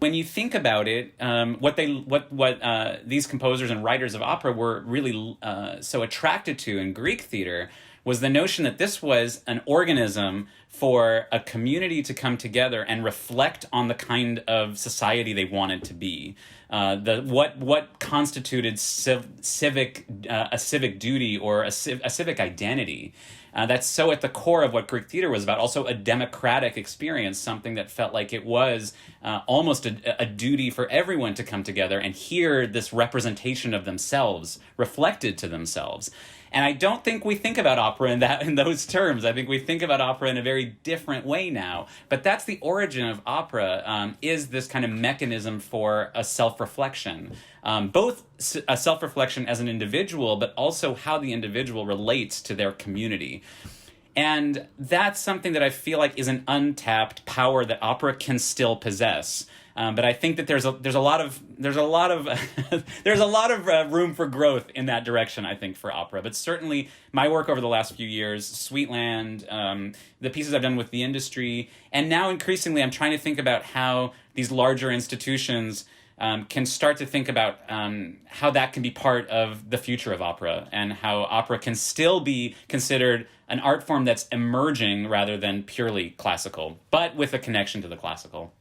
When you think about it, what these composers and writers of opera were really so attracted to in Greek theater was the notion that this was an organism for a community to come together and reflect on the kind of society they wanted to be. What constituted a civic duty or a civic identity. That's so at the core of what Greek theater was about. Also a democratic experience, something that felt like it was almost a duty for everyone to come together and hear this representation of themselves reflected to themselves. And I don't think we think about opera in those terms. I think we think about opera in a very different way now. But that's the origin of opera, is this kind of mechanism for a self-reflection. Both a self-reflection as an individual, but also how the individual relates to their community. And that's something that I feel like is an untapped power that opera can still possess. But I think that there's a lot of room for growth in that direction, I think, for opera. But certainly my work over the last few years, Sweetland, the pieces I've done with the industry, and now increasingly I'm trying to think about how these larger institutions can start to think about how that can be part of the future of opera, and how opera can still be considered an art form that's emerging rather than purely classical, but with a connection to the classical.